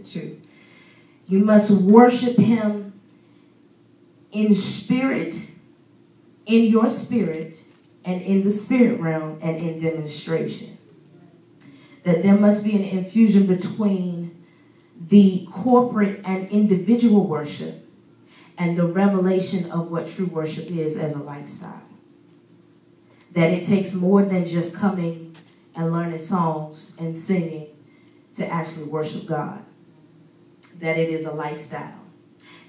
to. You must worship him in spirit, in your spirit, and in the spirit realm, and in demonstration. That there must be an infusion between the corporate and individual worship and the revelation of what true worship is as a lifestyle. That it takes more than just coming and learning songs and singing to actually worship God. That it is a lifestyle.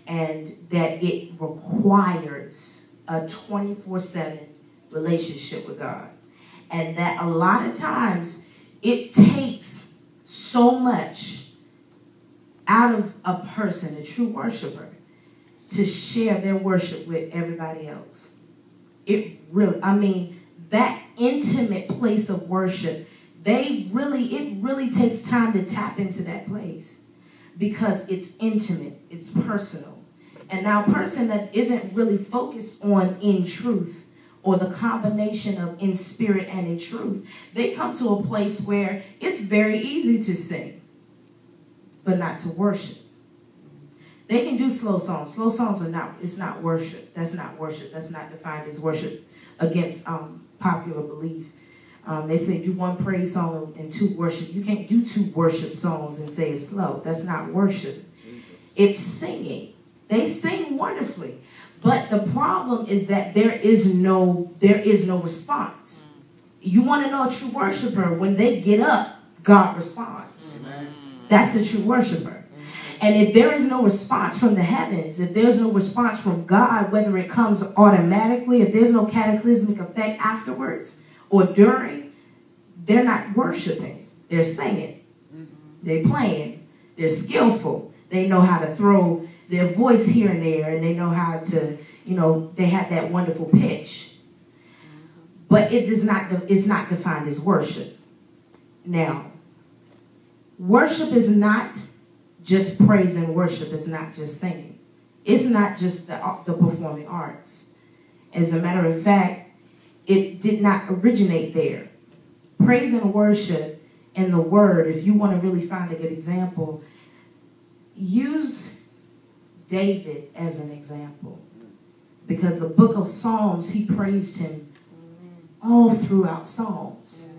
And that it requires a 24/7 relationship with God. And that a lot of times it takes so much out of a person, a true worshiper, to share their worship with everybody else. It really, that intimate place of worship, it really takes time to tap into that place because it's intimate, it's personal. And now a person that isn't really focused on in truth or the combination of in spirit and in truth, they come to a place where it's very easy to sing, but not to worship. They can do slow songs. Slow songs it's not worship. That's not worship. That's not defined as worship against popular belief. They say do one praise song and two worship. You can't do two worship songs and say it's slow. That's not worship. Jesus. It's singing. They sing wonderfully. But the problem is that there is no response. You want to know a true worshiper, when they get up, God responds. Amen. That's a true worshiper. And if there is no response from the heavens, if there's no response from God, whether it comes automatically, if there's no cataclysmic effect afterwards or during, they're not worshiping. They're singing. They're playing. They're skillful. They know how to throw their voice here and there, and they know how to, they have that wonderful pitch. But it's not defined as worship. Now, worship is not just praise and worship. It's not just singing. It's not just the performing arts. As a matter of fact, it did not originate there. Praise and worship in the word, if you want to really find a good example, use David as an example. Because the book of Psalms, he praised him all throughout Psalms.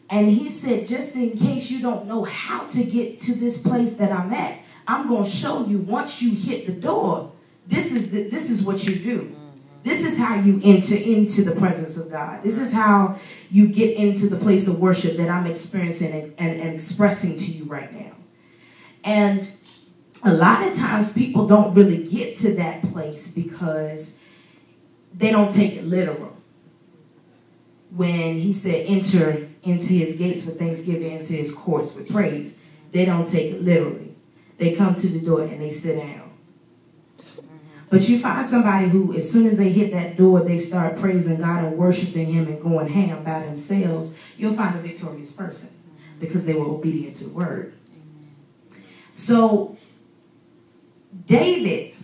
And he said, just in case you don't know how to get to this place that I'm at, I'm going to show you once you hit the door, this is what you do. This is how you enter into the presence of God. This is how you get into the place of worship that I'm experiencing and expressing to you right now. And a lot of times people don't really get to that place because they don't take it literal. When he said, enter into his gates with thanksgiving, into his courts with praise, they don't take it literally. They come to the door and they sit down. But you find somebody who, as soon as they hit that door, they start praising God and worshiping him and going ham by themselves. You'll find a victorious person because they were obedient to the word. So David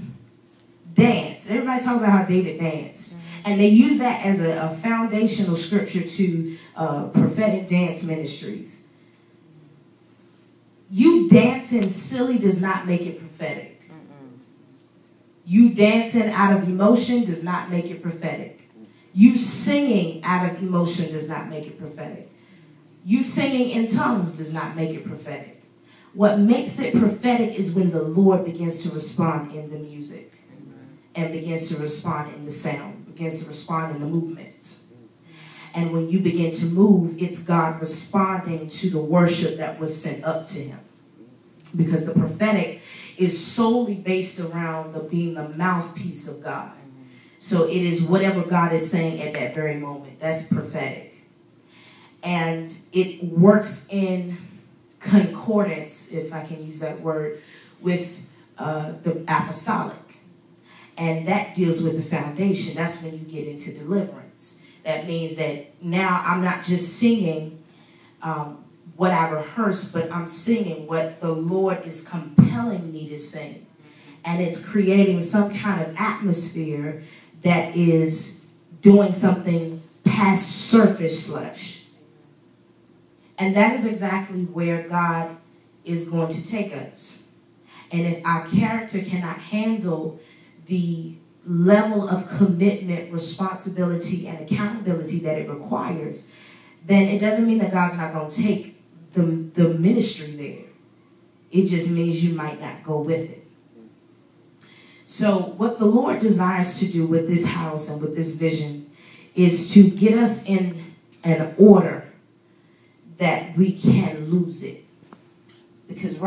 danced. Everybody talk about how David danced. And they use that as a foundational scripture to prophetic dance ministries. You dancing silly does not make it prophetic. You dancing out of emotion does not make it prophetic. You singing out of emotion does not make it prophetic. You singing in tongues does not make it prophetic. What makes it prophetic is when the Lord begins to respond in the music and begins to respond in the sound, begins to respond in the movements. And when you begin to move, it's God responding to the worship that was sent up to him. Because the prophetic is solely based around being the mouthpiece of God. So it is whatever God is saying at that very moment. That's prophetic. And it works in concordance, if I can use that word, with the apostolic. And that deals with the foundation. That's when you get into deliverance. That means that now I'm not just singing what I rehearsed, but I'm singing what the Lord is compelling me to sing. And it's creating some kind of atmosphere that is doing something past surface slush. And that is exactly where God is going to take us. And if our character cannot handle the level of commitment, responsibility, and accountability that it requires, then it doesn't mean that God's not going to take the ministry there. It just means you might not go with it. So what the Lord desires to do with this house and with this vision is to get us in an order that we can lose it. Because right